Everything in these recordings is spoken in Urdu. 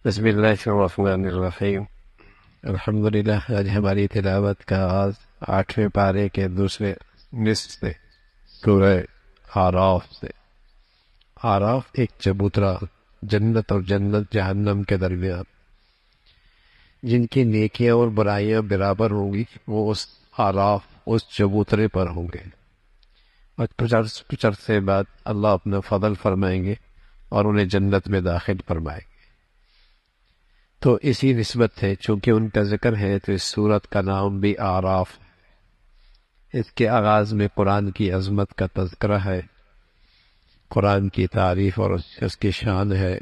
بسم اللہ الرحمن الرحیم۔ الحمدللہ، آج ہماری تلاوت کا آغاز 8ویں پارے کے دوسرے نصف سے، سورہ آراف سے۔ آراف ایک چبوترا، جنت اور جنت جہنم کے درمیان۔ جن کی نیکیاں اور برائیاں برابر ہوں گی وہ اس آراف، اس چبوترے پر ہوں گے، اور کچھ عرصے بعد اللہ اپنا فضل فرمائیں گے اور انہیں جنت میں داخل فرمائیں گے۔ تو اسی نسبت سے چونکہ ان کا ذکر ہے تو اس سورت کا نام بھی آراف ہے۔ اس کے آغاز میں قرآن کی عظمت کا تذکرہ ہے، قرآن کی تعریف اور اس کی شان ہے،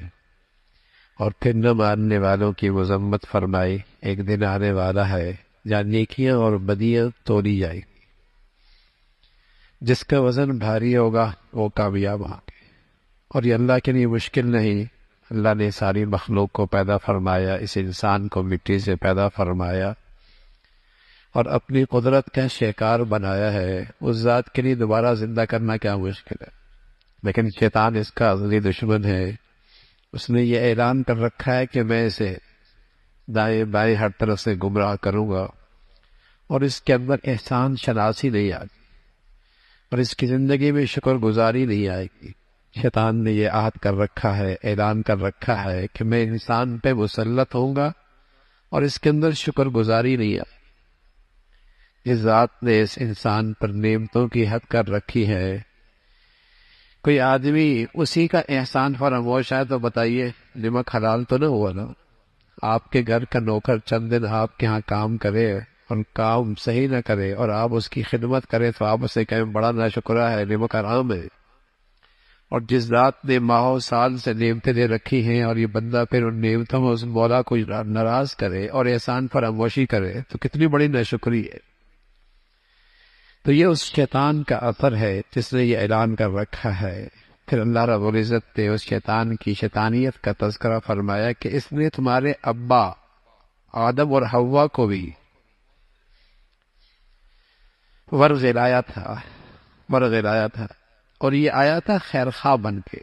اور پھر نہ ماننے والوں کی مذمت فرمائی۔ ایک دن آنے والا ہے جہاں نیکیاں اور بدیاں تولی جائیں گی، جس کا وزن بھاری ہوگا وہ کامیاب ہوں گے۔ اور یہ اللہ کے لیے مشکل نہیں۔ اللہ نے ساری مخلوق کو پیدا فرمایا، اس انسان کو مٹی سے پیدا فرمایا اور اپنی قدرت کا شکار بنایا ہے۔ اس ذات کے لیے دوبارہ زندہ کرنا کیا مشکل ہے، لیکن شیطان اس کا ازلی دشمن ہے۔ اس نے یہ اعلان کر رکھا ہے کہ میں اسے دائیں بائیں ہر طرف سے گمراہ کروں گا، اور اس کے اندر احسان شناسی نہیں آئے گی، اور اس کی زندگی میں شکر گزاری نہیں آئے گی۔ شیطان نے یہ عہد کر رکھا ہے، اعلان کر رکھا ہے کہ میں انسان پہ مسلط ہوں گا اور اس کے اندر شکر گزاری نہیں آئے۔ اس ذات نے اس انسان پر نعمتوں کی حد کر رکھی ہے۔ کوئی آدمی اسی کا احسان فراموش ہے تو بتائیے نمک حلال تو نہ ہوا نا؟ آپ کے گھر کا نوکر چند دن آپ کے ہاں کام کرے اور کام صحیح نہ کرے اور آپ اس کی خدمت کریں تو آپ اسے کہیں بڑا ناشکرہ ہے، نمک حرام ہے۔ اور جس ذات نے ماہوں سال سے نعمتیں دے رکھی ہیں اور یہ بندہ پھر ان نعمتوں میں اس مولا کو ناراض کرے اور احسان فراموشی کرے تو کتنی بڑی ناشکری ہے۔ تو یہ اس شیطان کا اثر ہے جس نے یہ اعلان کر رکھا ہے۔ پھر اللہ رب العزت نے اس شیطان کی شیطانیت کا تذکرہ فرمایا کہ اس نے تمہارے ابا آدم اور حوا کو بھی ورگلایا تھا، اور یہ آیا تھا خیرخواہ بن کے،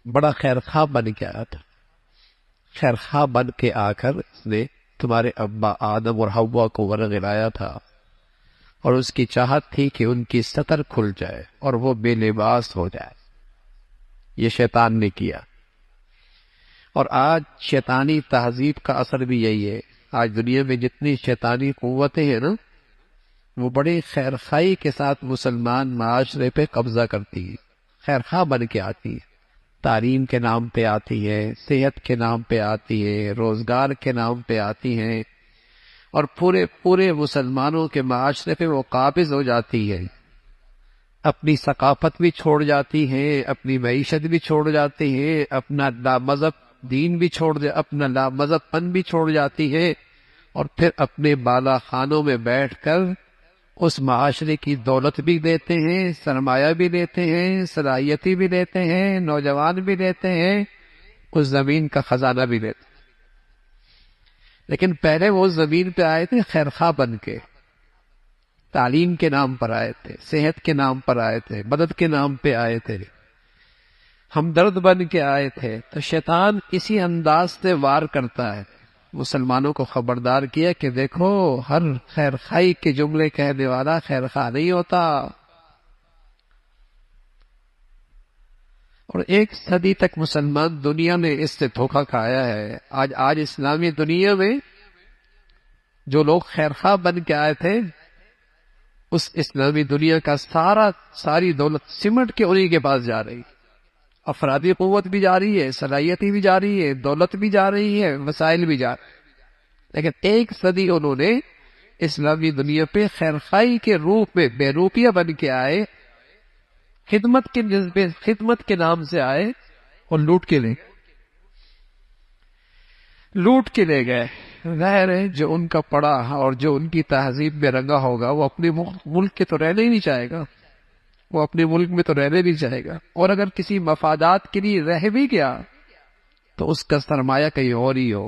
بڑا خیرخواہ بن کے آیا تھا۔ خیرخواہ بن کے آ کر اس نے تمہارے ابا آدم اور حوا کو ورگلایا تھا، اور اس کی چاہت تھی کہ ان کی ستر کھل جائے اور وہ بے لباس ہو جائے۔ یہ شیطان نے کیا، اور آج شیطانی تہذیب کا اثر بھی یہی ہے۔ آج دنیا میں جتنی شیطانی قوتیں ہیں نا، وہ بڑی خیرخواہی کے ساتھ مسلمان معاشرے پہ قبضہ کرتی ہیں، خیرخواہ بن کے آتی ہیں، تعلیم کے نام پہ آتی ہے، صحت کے نام پہ آتی ہے، روزگار کے نام پہ آتی ہیں، اور پورے مسلمانوں کے معاشرے پہ وہ قابض ہو جاتی ہے۔ اپنی ثقافت بھی چھوڑ جاتی ہیں، اپنی معیشت بھی چھوڑ جاتی ہیں، اپنا لامذہب دین بھی اپنا لامذہب پن بھی چھوڑ جاتی ہے، اور پھر اپنے بالا خانوں میں بیٹھ کر اس معاشرے کی دولت بھی لیتے ہیں، سرمایہ بھی لیتے ہیں، صلاحیتی بھی لیتے ہیں، نوجوان بھی لیتے ہیں، اس زمین کا خزانہ بھی لیتے ہیں۔ لیکن پہلے وہ زمین پہ آئے تھے خیرخواہ بن کے، تعلیم کے نام پر آئے تھے، صحت کے نام پر آئے تھے، مدد کے نام پہ آئے تھے، ہمدرد بن کے آئے تھے۔ تو شیطان اسی انداز سے وار کرتا ہے۔ مسلمانوں کو خبردار کیا کہ دیکھو، ہر خیر خائی کے جملے کہنے والا خیر خواہ نہیں ہوتا۔ اور 1 صدی تک مسلمان دنیا نے اس سے دھوکہ کھایا ہے۔ آج اسلامی دنیا میں جو لوگ خیر خواہ بن کے آئے تھے، اس اسلامی دنیا کا ساری دولت سمٹ کے انہی کے پاس جا رہی، افرادی قوت بھی جا رہی ہے، صلاحیتی بھی جا رہی ہے، دولت بھی جا رہی ہے، وسائل بھی جا رہے ہیں۔ لیکن 1 صدی انہوں نے اسلامی دنیا پہ خیرخواہی کے روپ میں بے روپیہ بن کے آئے، خدمت کے نام سے آئے اور لوٹ کے لے گئے۔ ظاہر ہے جو ان کا پڑا اور جو ان کی تہذیب میں رنگا ہوگا وہ اپنے ملک کے تو رہنے ہی نہیں چاہے گا، وہ اپنے ملک میں تو رہنے نہیں چاہے گا، اور اگر کسی مفادات کے لیے رہ بھی گیا تو اس کا سرمایہ کہیں اور ہی ہو،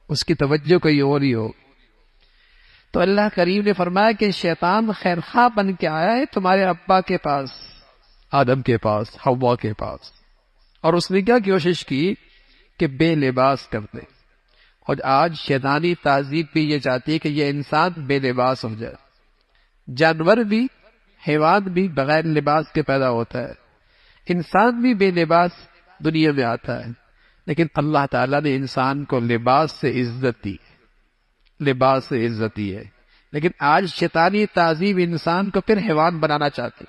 اس کی توجہ کہیں اور ہی ہو۔ تو اللہ کریم نے فرمایا کہ شیطان خیرخواہ بن کے آیا ہے تمہارے ابا کے پاس، آدم کے پاس، حوا کے پاس، اور اس نے کیا کوشش کی کہ بے لباس کر دیں، اور آج شیطانی تہذیب بھی یہ چاہتی ہے کہ یہ انسان بے لباس ہو جائے۔ جانور بھی، حیوان بھی بغیر لباس کے پیدا ہوتا ہے، انسان بھی بے لباس دنیا میں آتا ہے، لیکن اللہ تعالیٰ نے انسان کو لباس سے عزت دی، لباس سے عزت دی ہے۔ لیکن آج شیطانی تہذیب انسان کو پھر حیوان بنانا چاہتی،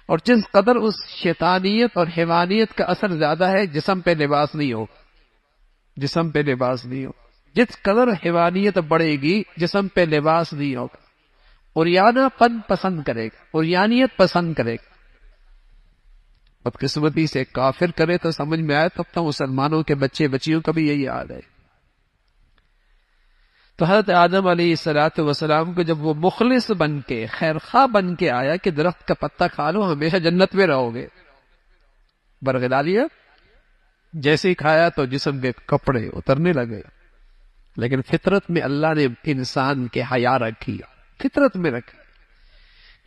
اور جس قدر اس شیطانیت اور حیوانیت کا اثر زیادہ ہے، جسم پہ لباس نہیں ہو، جسم پہ لباس نہیں ہو۔ جس قدر حیوانیت بڑھے گی، جسم پہ لباس نہیں ہوگا، عریانہ پن پسند کرے گا، عریانیت پسند کرے گا۔ بدقسمتی سے کافر کرے تو سمجھ میں آئے، تب تو مسلمانوں کے بچے بچیوں کا بھی یہی حال ہے۔ تو حضرت آدم علیہ السلام کو جب وہ مخلص بن کے، خیرخواہ بن کے آیا کہ درخت کا پتہ کھا لو ہمیشہ جنت میں رہو گے، برگدالیہ جیسے ہی کھایا تو جسم کے کپڑے اترنے لگے۔ لیکن فطرت میں اللہ نے انسان کے حیا رکھی، فطرت میں رکھی۔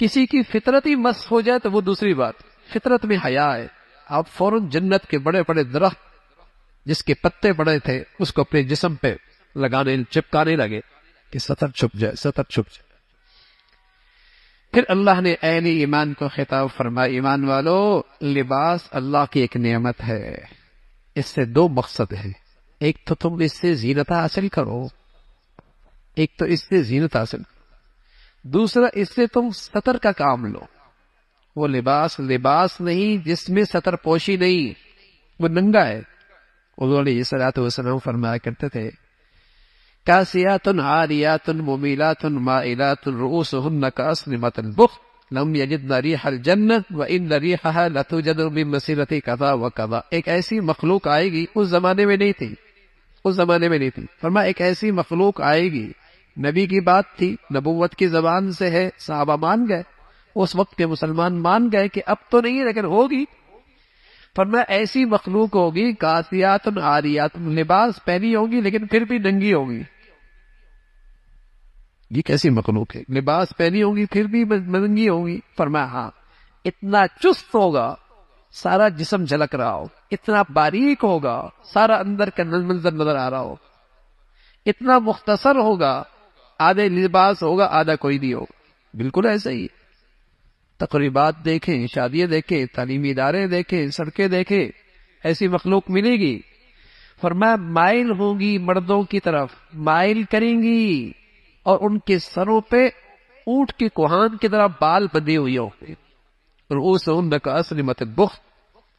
کسی کی فطرت ہی مس ہو جائے تو وہ دوسری بات، فطرت میں حیا ہے، آپ فوراً جنت کے بڑے بڑے درخت جس کے پتے بڑے تھے اس کو اپنے جسم پہ لگانے، چپکانے لگے کہ سطر چھپ جائے، سطر چھپ جائے۔ پھر اللہ نے اہل ایمان کو خطاب فرمایا، ایمان والو، لباس اللہ کی ایک نعمت ہے، اس سے دو مقصد ہیں، ایک تو تم اس سے زینت حاصل کرو، ایک تو اس سے زینت حاصل کرو، دوسرا اس سے تم سطر کا کام لو۔ وہ لباس لباس نہیں جس میں سطر پوشی نہیں، وہ ننگا ہے۔ حضور علیہ الصلوۃ والسلام فرمایا کرتے تھے، کاسیات عاریات ممیلات مائلات رؤوسهن کاسنمۃ البخت لم یجدن ریح الجنۃ وان ریحها لتوجد من مسیرۃ کذا وکذا۔ ایک ایسی مخلوق آئے گی، اس زمانے میں نہیں تھی، اس زمانے میں نہیں تھی، فرمایا ایک ایسی مخلوق آئے گی، نبی کی بات تھی، نبوت کی زبان سے ہے، صحابہ مان گئے، اس وقت کے مسلمان مان گئے کہ اب تو نہیں لیکن ہوگی۔ فرمایا ایسی مخلوق ہوگی، کاسیات عاریات، لباس پہنی ہوگی لیکن پھر بھی ننگی ہوگی۔ یہ کیسی مخلوق ہے، لباس پہنی ہوگی پھر بھی ننگی ہوگی؟ فرمایا ہاں، اتنا چست ہوگا سارا جسم جھلک رہا ہو، اتنا باریک ہوگا سارا اندر کا منظر نظر آ رہا ہو، اتنا مختصر ہوگا، آدھے لباس ہوگا آدھا کوئی نہیں ہوگا۔ بالکل ایسا ہی ہے، تقریبات دیکھیں، شادیاں دیکھیں، تعلیمی ادارے دیکھیں، سڑکیں دیکھیں، ایسی مخلوق ملے گی۔ فرمایا مائل ہوگی مردوں کی طرف، مائل کریں گی، اور ان کے سروں پہ اونٹ کے کوہان کی طرح بال بندے ہوئے ہوں گے، رؤوسہن کاسنمۃ البخت۔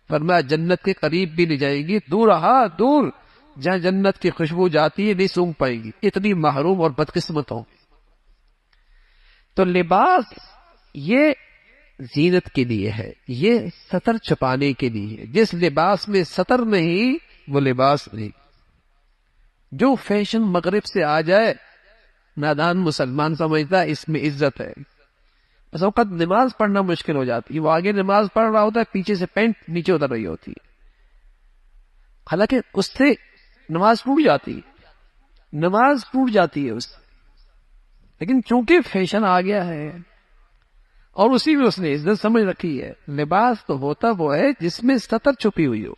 فرمایا جنت کے قریب بھی نہیں جائیں گی، دور، ہاں دور، جہاں جنت کی خوشبو جاتی ہے نہیں سونگ پائیں گی، اتنی محروم اور بدقسمت ہوں گی۔ تو لباس یہ زینت کے لیے ہے، یہ سطر چھپانے کے لیے ہے۔ جس لباس میں سطر نہیں وہ لباس نہیں۔ جو فیشن مغرب سے آ جائے، نادان مسلمان سمجھتا ہے اس میں عزت ہے۔ بس اوقات نماز پڑھنا مشکل ہو جاتی ہے، وہ آگے نماز پڑھ رہا ہوتا ہے، پیچھے سے پینٹ نیچے اتر رہی ہوتی ہے، حالانکہ اس سے نماز ٹوٹ جاتی ہے، نماز ٹوٹ جاتی ہے اس سے، لیکن چونکہ فیشن آ گیا ہے اور اسی میں اس نے عزت سمجھ رکھی ہے۔ لباس تو ہوتا وہ ہے جس میں سطر چھپی ہوئی ہو،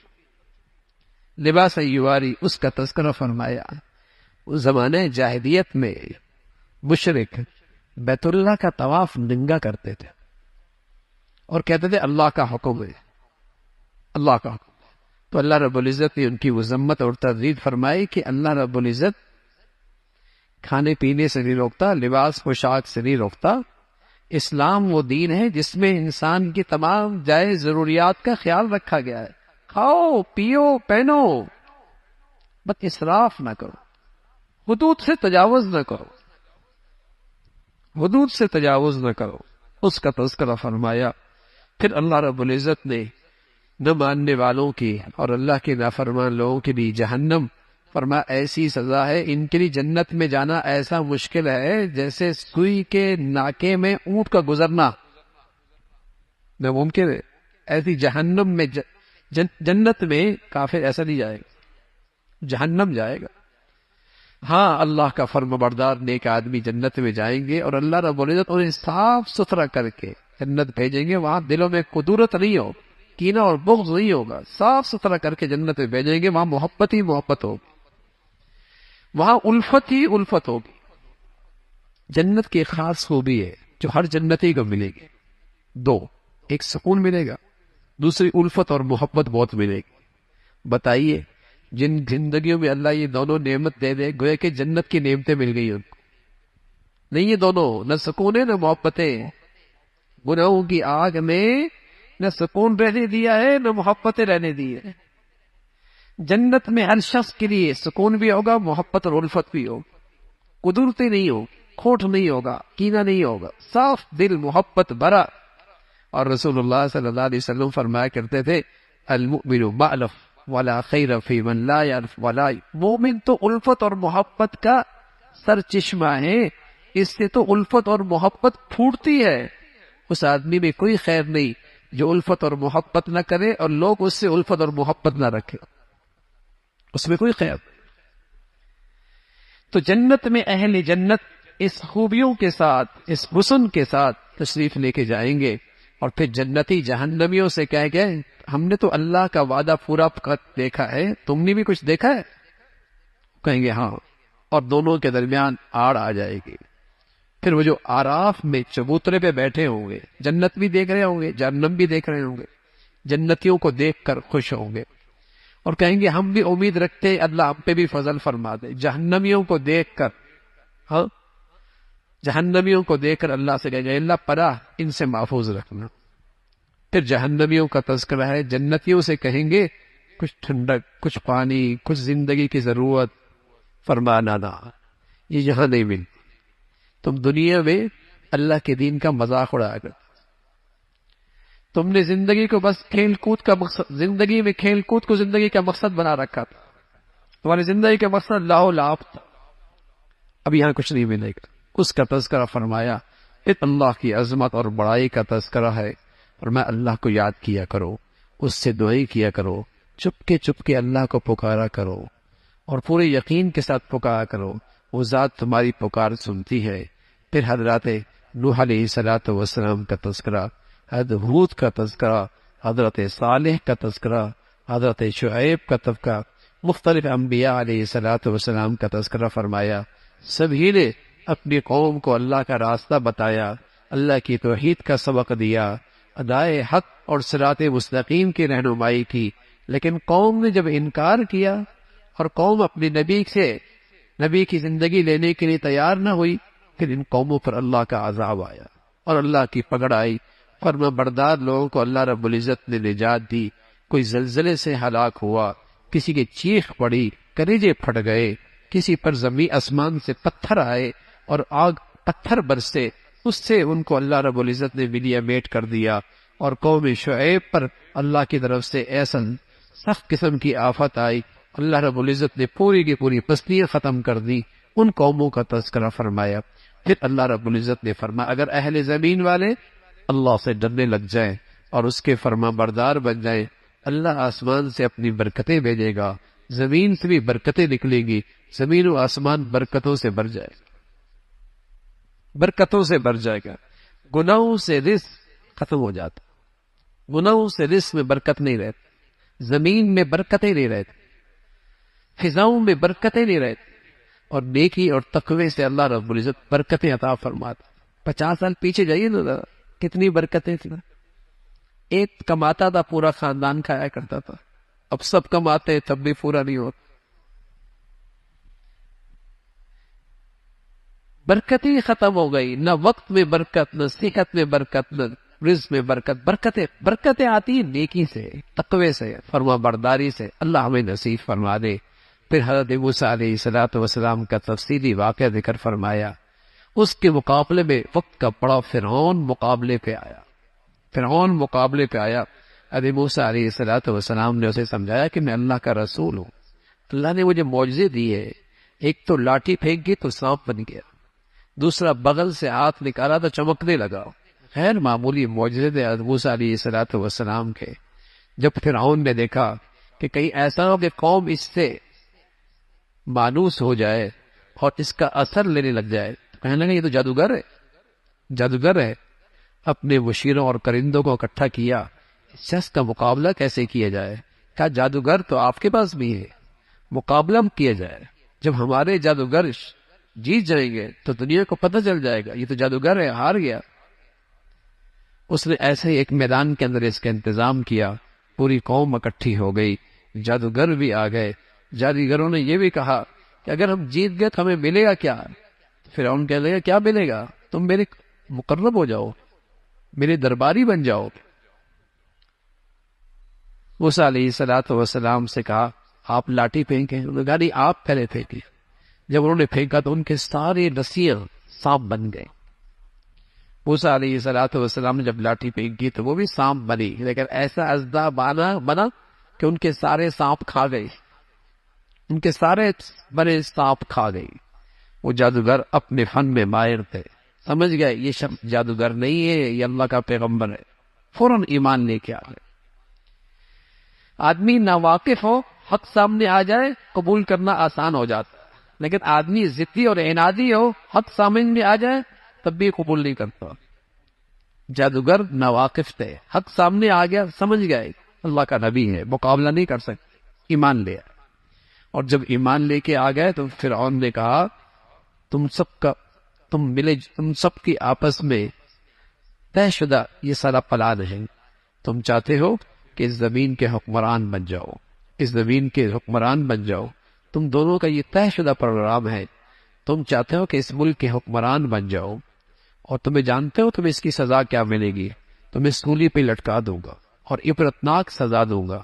لباس یواری، اس کا تذکرہ فرمایا۔ اس زمانے جاہلیت میں مشرک بیت اللہ کا طواف ننگا کرتے تھے اور کہتے تھے اللہ کا حکم ہے، اللہ کا حکم۔ تو اللہ رب العزت نے ان کی مذمت اور تردید فرمائی کہ اللہ رب العزت کھانے پینے سے نہیں روکتا، لباس پوشاک سے نہیں روکتا۔ اسلام وہ دین ہے جس میں انسان کی تمام جائز ضروریات کا خیال رکھا گیا ہے، کھاؤ پیو پہنو، بس اسراف نہ کرو، حدود سے تجاوز نہ کرو، حدود سے تجاوز نہ کرو، اس کا تذکرہ فرمایا۔ پھر اللہ رب العزت نے نہ ماننے والوں کی اور اللہ کے نافرمان لوگوں کے لیے جہنم، فرمایا ایسی سزا ہے، ان کے لیے جنت میں جانا ایسا مشکل ہے جیسے سوئی کے ناکے میں اونٹ کا گزرنا ناممکن ہے۔ ایسی جہنم میں جنت میں کافر ایسا نہیں جائے گا، جہنم جائے گا۔ ہاں اللہ کا فرم بردار نیک آدمی جنت میں جائیں گے، اور اللہ رب العزت انہیں صاف ستھرا کر کے جنت بھیجیں گے، وہاں دلوں میں قدورت نہیں ہو، کینہ اور بغض نہیں ہوگا، صاف ستھرا کر کے جنت میں بھیجیں گے. وہاں محبت ہی محبت ہوگی، وہاں الفت ہی الفت ہوگی. جنت کی ایک خاص خوبی ہے جو ہر جنتی کو ملے گی، دو، ایک سکون ملے گا، دوسری الفت اور محبت بہت ملے گی. بتائیے جن زندگیوں میں اللہ یہ دونوں نعمت دے دے، گویا کہ جنت کی نعمتیں مل گئی ان کو. نہیں یہ دونوں، نہ سکون ہے نہ محبتیں. گناہوں کی آگ میں نہ سکون رہنے دیا ہے نہ محبتیں رہنے دی ہے. جنت میں ہر شخص کے لیے سکون بھی ہوگا، محبت اور الفت بھی ہوگی. قدرتی نہیں ہوگی، کھوٹ نہیں ہوگا، کینہ نہیں ہوگا، صاف دل، محبت بھرا. اور رسول اللہ صلی اللہ علیہ وسلم فرمایا کرتے تھے المؤمن مألف ولا خیر فی من لا یعرف ولا. مومن تو الفت اور محبت کا سر چشمہ ہے، اس سے تو الفت اور محبت پھوٹتی ہے. اس آدمی میں کوئی خیر نہیں جو الفت اور محبت نہ کرے اور لوگ اس سے الفت اور محبت نہ رکھے، اس میں کوئی خیر نہیں. تو جنت میں اہل جنت اس خوبیوں کے ساتھ، اس حسن کے ساتھ تشریف لے کے جائیں گے. اور پھر جنتی جہنمیوں سے کہہ گئے ہم نے تو اللہ کا وعدہ پورا دیکھا ہے، تم نے بھی کچھ دیکھا ہے؟ کہیں گے ہاں. اور دونوں کے درمیان آڑ آ جائے گی. پھر وہ جو آراف میں چبوترے پہ بیٹھے ہوں گے، جنت بھی دیکھ رہے ہوں گے، جہنم بھی دیکھ رہے ہوں گے، جنتیوں کو دیکھ کر خوش ہوں گے اور کہیں گے ہم بھی امید رکھتے اللہ ہم پہ بھی فضل فرما دے. جہنمیوں کو دیکھ کر، ہاں جہنمیوں کو دیکھ کر اللہ سے کہیں گے اللہ پناہ ان سے محفوظ رکھنا. پھر جہنمیوں کا تذکرہ ہے، جنتیوں سے کہیں گے کچھ ٹھنڈک، کچھ پانی، کچھ زندگی کی ضرورت. فرمانا نہ، یہ یہاں نہیں ملتی. تم دنیا میں اللہ کے دین کا مذاق اڑایا کر، تم نے زندگی کو بس کھیل کود کا مقصد، زندگی میں کھیل کود کو زندگی کا مقصد بنا رکھا تھا. تمہاری زندگی کا مقصد لاہو لعب تھا. اب یہاں کچھ نہیں ملے گا. اس کا تذکرہ فرمایا. اللہ کی عظمت اور بڑائی کا تذکرہ ہے، اور میں اللہ کو یاد کیا کرو، اس سے دعائیں کیا کرو، چپ کے اللہ کو پکارا کرو اور پورے یقین کے ساتھ پکارا کرو. وہ ذات تمہاری پکار سنتی ہے. پھر حضرات نوح علیہ الصلوۃ والسلام کا تذکرہ، حضرت ہود کا تذکرہ، حضرت صالح کا تذکرہ، حضرت شعیب کا تذکرہ، مختلف انبیاء علیہ الصلوۃ والسلام کا تذکرہ فرمایا. سبھی نے اپنی قوم کو اللہ کا راستہ بتایا، اللہ کی توحید کا سبق دیا، ادائے حق اور صراط مستقیم کی رہنمائی کی. لیکن قوم نے جب انکار کیا اور قوم اپنے نبی کی زندگی لینے کے لیے تیار نہ ہوئی، پھر ان قوموں پر اللہ کا عذاب آیا اور اللہ کی پکڑ آئی. فرما بردار لوگوں کو اللہ رب العزت نے نجات دی. کوئی زلزلے سے ہلاک ہوا، کسی کی چیخ پڑی، کلیجے پھٹ گئے، کسی پر زمین آسمان سے پتھر آئے اور آگ پتھر برسے، اس سے ان کو اللہ رب العزت نے ملیا میٹ کر دیا. اور قوم شعیب پر اللہ کی طرف سے ایسا سخت قسم کی آفت آئی، اللہ رب العزت نے پوری کی پوری بستیاں ختم کر دی. ان قوموں کا تذکرہ فرمایا. پھر اللہ رب العزت نے فرمایا اگر اہل زمین والے اللہ سے ڈرنے لگ جائیں اور اس کے فرما بردار بن جائیں، اللہ آسمان سے اپنی برکتیں بھیجے گا، زمین سے بھی برکتیں نکلیں گی، زمین و آسمان برکتوں سے بھر جائے گا، برکتوں سے بھر جائے گا. گناہوں سے رزق ختم ہو جاتا، گناہوں سے رزق میں برکت نہیں رہتی، زمین میں برکتیں نہیں رہتی، فضاؤں میں برکتیں نہیں رہتی. اور نیکی اور تقوی سے اللہ رب العزت برکتیں عطا فرماتا. 50 سال پیچھے جائیے نا، کتنی برکتیں تھیں. ایک کماتا تھا، پورا خاندان کھایا کرتا تھا. اب سب کماتے تب بھی پورا نہیں ہوتا. برکتیں ختم ہو گئی، نہ وقت میں برکت، نہ صحت میں برکت، نہ رزق میں برکت. برکتیں آتی ہیں نیکی سے، تقوی سے، فرما برداری سے. اللہ ہمیں نصیب فرما دے. پھر حضرت موسیٰ علیہ الصلوۃ والسلام کا تفصیلی واقعہ ذکر فرمایا. اس کے مقابلے میں وقت کا بڑا فرعون مقابلے پہ آیا. حضرت موسیٰ علیہ الصلوۃ والسلام نے اسے سمجھایا کہ میں اللہ کا رسول ہوں، اللہ نے مجھے معجزے دی ہے. ایک تو لاٹھی پھینکی تو سانپ بن گیا، دوسرا بغل سے ہاتھ نکالا تو چمکنے لگا. غیر معمولی معجزے تھے حضرت موسیٰ علیہ الصلوۃ والسلام کے. جب فرعون نے دیکھا کہ کہیں ایسا ہو کہ قوم اس سے مانوس ہو جائے اور اس کا اثر لینے لگ جائے، تو کہنے لگا یہ تو جادوگر ہے. اپنے مشیروں اور کرندوں کو اکٹھا کیا، شخص کا مقابلہ کیسے کیا جائے؟ کہا جادوگر تو آپ کے پاس بھی ہے، مقابلہ کیا جائے، جب ہمارے جادوگر جیت جائیں گے تو دنیا کو پتہ چل جائے گا یہ تو جادوگر ہے، ہار گیا۔ اس نے ایسے ہی ایک میدان کے اندر اس کا انتظام کیا، پوری قوم اکٹھی ہو گئی، جادوگر بھی آ گئے۔ جادوگروں نے یہ بھی کہا کہ اگر ہم جیت گئے تو ہمیں ملے گا کیا؟ فرعون کہنے لگا کیا ملے گا؟ تم میرے مقرب ہو جاؤ، میرے درباری بن جاؤ۔ موسیٰ علیہ السلام سے کہا آپ لاٹھی پھینکیں، انہوں نے کہا نہیں آپ پہلے پھینکیں۔ جب انہوں نے پھینکا تو ان کے سارے رسیاں سانپ بن گئے۔ موسیٰ علیہ السلام نے جب لاٹھی پھینکی تو وہ بھی سانپ بنی، لیکن ایسا اژدہا بنا کہ ان کے سارے سانپ کھا گئی، ان کے سارے بڑے سانپ کھا گئی۔ وہ جادوگر اپنے فن میں ماہر تھے، سمجھ گئے یہ شخص جادوگر نہیں ہے، یہ اللہ کا پیغمبر ہے، فوراً ایمان لے کے آ گئے۔ آدمی ناواقف ہو، حق سامنے آ جائے، قبول کرنا آسان ہو جاتا ہے، لیکن آدمی ضدی اور عنادی ہو، حق سامنے میں آ جائے تب بھی قبول نہیں کرتا۔ جادوگر ناواقف تھے، حق سامنے آ گیا، سمجھ گئے اللہ کا نبی ہے، مقابلہ نہیں کر سکتے، ایمان لے آئے۔ اور جب ایمان لے کے آ گئے تو فرعون نے کہا تم سب کی آپس میں طے شدہ یہ سارا پلان ہے، تم چاہتے ہو کہ اس زمین کے حکمران بن جاؤ، اس زمین کے حکمران بن جاؤ، تم دونوں کا یہ طے شدہ پروگرام ہے، تم چاہتے ہو کہ اس ملک کے حکمران بن جاؤ، اور تمہیں جانتے ہو تمہیں اس کی سزا کیا ملے گی، تمہیں سولی پہ لٹکا دوں گا اور عبرتناک سزا دوں گا۔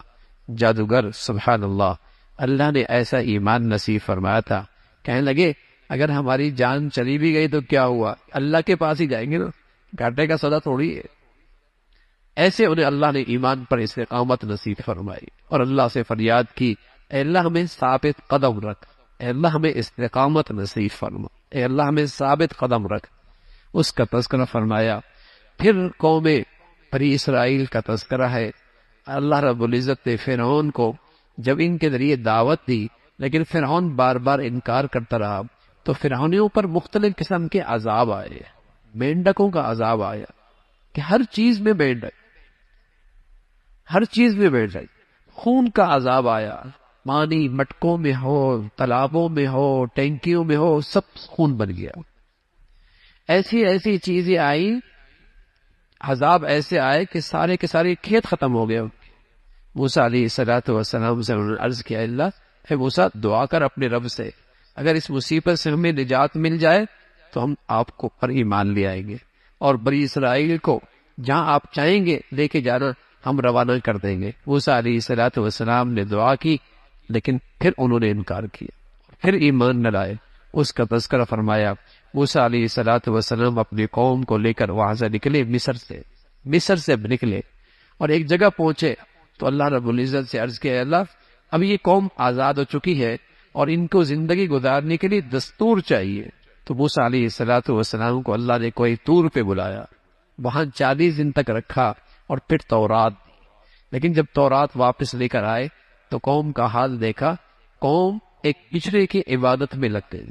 جادوگر سبحان اللہ، اللہ نے ایسا ایمان نصیب فرمایا تھا، کہنے لگے اگر ہماری جان چلی بھی گئی تو کیا ہوا، اللہ کے پاس ہی جائیں گے نا، گھاٹے کا سودا تھوڑی ہے۔ ایسے انہیں اللہ نے ایمان پر استقامت نصیب فرمائی اور اللہ سے فریاد کی اے اللہ ہمیں ثابت قدم رکھ، اے اللہ ہمیں استقامت نصیب فرما، اے اللہ ہمیں ثابت قدم رکھ۔ اس کا تذکرہ فرمایا۔ پھر قوم بنی اسرائیل کا تذکرہ ہے۔ اللہ رب العزت نے فرعون کو جب ان کے ذریعے دعوت دی، لیکن فرعون بار بار انکار کرتا رہا، تو فرعونیوں پر مختلف قسم کے عذاب آئے، مینڈکوں کا عذاب آیا کہ ہر چیز میں مینڈک، ہر چیز میں مینڈک، خون کا عذاب آیا، پانی مٹکوں میں ہو، تالابوں میں ہو، ٹینکیوں میں ہو، سب خون بن گیا۔ ایسی ایسی چیزیں آئی، عذاب ایسے آئے کہ سارے کے سارے کھیت ختم ہو گئے۔ موسیٰ علیہ السلام سے انہوں نے عرض کیا اللہ اے موسیٰ دعا کر اپنے رب سے، اگر اس مصیبت سے ہمیں نجات مل جائے تو ہم آپ کو پر ایمان لے آئیں گے، اور بنی اسرائیل کو جہاں آپ چاہیں گے لے کے جانا ہم روانہ کر دیں گے۔ موسیٰ علیہ السلام نے دعا کی، لیکن پھر انہوں نے انکار کیا، پھر ایمان نہ لائے۔ اس کا تذکرہ فرمایا۔ موسیٰ علیہ السلام اپنی قوم کو لے کر وہاں سے نکلے، مصر سے نکلے، اور ایک جگہ پہنچے تو اللہ رب العزت سے عرض کیا اللہ اب یہ قوم آزاد ہو چکی ہے اور ان کو زندگی گزارنے کے لیے دستور چاہیے۔ تو موسیٰ علیہ السلام کو اللہ نے کوئی طور پہ بلایا، وہاں 40 دن تک رکھا اور پھر تورات دی۔ لیکن جب تورات واپس لے کر آئے تو قوم کا حال دیکھا، قوم ایک بچھڑے کی عبادت میں لگ گئی،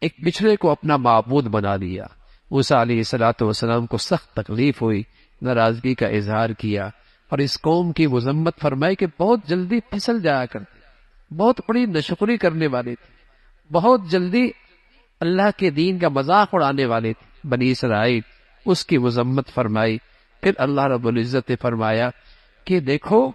ایک بچھڑے کو اپنا معبود بنا لیا۔ موسیٰ علیہ السلام کو سخت تکلیف ہوئی، ناراضگی کا اظہار کیا، اور اس قوم کی مذمت فرمائی کہ بہت جلدی پھسل جایا کرتے، بہت بڑی ناشکری کرنے والے تھے، بہت جلدی اللہ کے دین کا مذاق اڑانے والے تھے بنی اسرائیل۔ اس کی مذمت فرمائی۔ پھر اللہ رب العزت نے فرمایا کہ دیکھو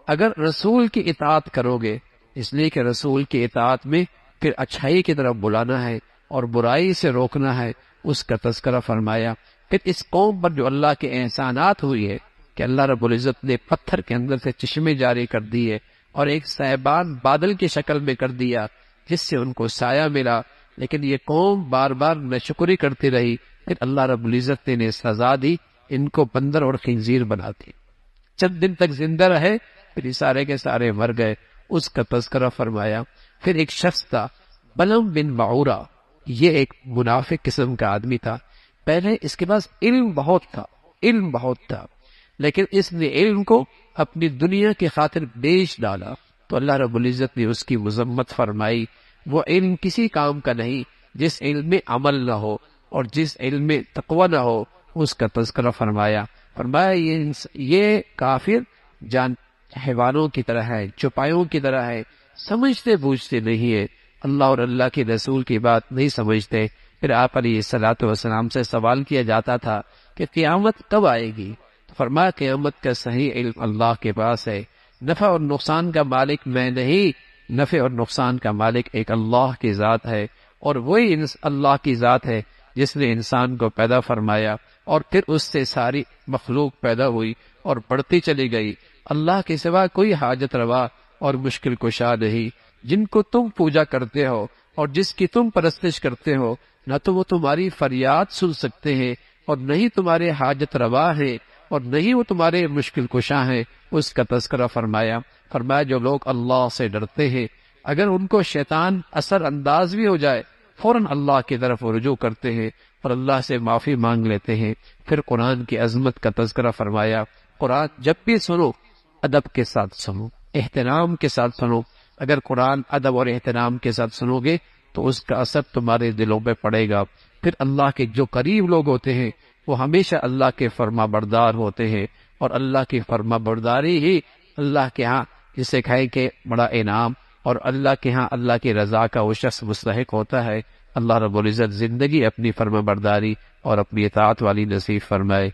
اگر رسول کی اطاعت کرو گے، اس لیے کہ رسول کی اطاعت میں پھر اچھائی کی طرف بلانا ہے اور برائی سے روکنا ہے، اس کا تذکرہ فرمایا۔ پھر اس قوم پر جو اللہ کے احسانات ہوئی ہے کہ اللہ رب العزت نے پتھر کے اندر سے چشمے جاری کر دیے اور ایک صاحبان بادل کی شکل میں کر دیا جس سے ان کو سایہ ملا، لیکن یہ قوم بار بار ناشکری کرتی رہی۔ پھر اللہ رب العزت نے سزا دی، ان کو بندر اور خنزیر بنا دی، چند دن تک زندہ رہے، پھر یہ سارے کے سارے مر گئے، اس کا تذکرہ فرمایا۔ پھر ایک شخص تھا بلم بن بعورہ، یہ ایک منافق قسم کا آدمی تھا، پہلے اس کے پاس علم بہت تھا، لیکن اس نے علم کو اپنی دنیا کی خاطر بیچ ڈالا، تو اللہ رب العزت نے اس کی مذمت فرمائی۔ وہ علم کسی کام کا نہیں جس علم میں عمل نہ ہو اور جس علم میں تقوی نہ ہو، اس کا تذکرہ فرمایا۔ یہ کافر جان حیوانوں کی طرح ہے، چوپایوں کی طرح ہے، سمجھتے بوجھتے نہیں ہے، اللہ اور اللہ کے رسول کی بات نہیں سمجھتے۔ پھر آپ علیہ الصلوۃ والسلام سے سوال کیا جاتا تھا کہ قیامت کب آئے گی؟ فرمایا قیامت کا صحیح علم اللہ کے پاس ہے، نفع اور نقصان کا مالک میں نہیں، نفع اور نقصان کا مالک ایک اللہ کی ذات ہے، اور وہی اللہ کی ذات ہے جس نے انسان کو پیدا فرمایا اور پھر اس سے ساری مخلوق پیدا ہوئی اور بڑھتی چلی گئی۔ اللہ کے سوا کوئی حاجت روا اور مشکل کشا نہیں۔ جن کو تم پوجا کرتے ہو اور جس کی تم پرستش کرتے ہو، نہ تو وہ تمہاری فریاد سن سکتے ہیں اور نہ ہی تمہارے حاجت روا ہیں اور نہ ہی وہ تمہارے مشکل کشا ہیں۔ اس کا تذکرہ فرمایا جو لوگ اللہ سے ڈرتے ہیں، اگر ان کو شیطان اثر انداز بھی ہو جائے، فوراً اللہ کی طرف رجوع کرتے ہیں اور اللہ سے معافی مانگ لیتے ہیں۔ پھر قرآن کی عظمت کا تذکرہ فرمایا، قرآن جب بھی سنو ادب کے ساتھ سنو، احترام کے ساتھ سنو۔ اگر قرآن ادب اور احترام کے ساتھ سنو گے تو اس کا اثر تمہارے دلوں پہ پڑے گا۔ پھر اللہ کے جو قریب لوگ ہوتے ہیں وہ ہمیشہ اللہ کے فرما بردار ہوتے ہیں، اور اللہ کی فرما برداری ہی اللہ کے ہاں جسے کہیں کہ بڑا انعام، اور اللہ کے ہاں اللہ کی رضا کا وہ شخص مستحق ہوتا ہے۔ اللہ رب العزت زندگی اپنی فرما برداری اور اپنی اطاعت والی نصیب فرمائے۔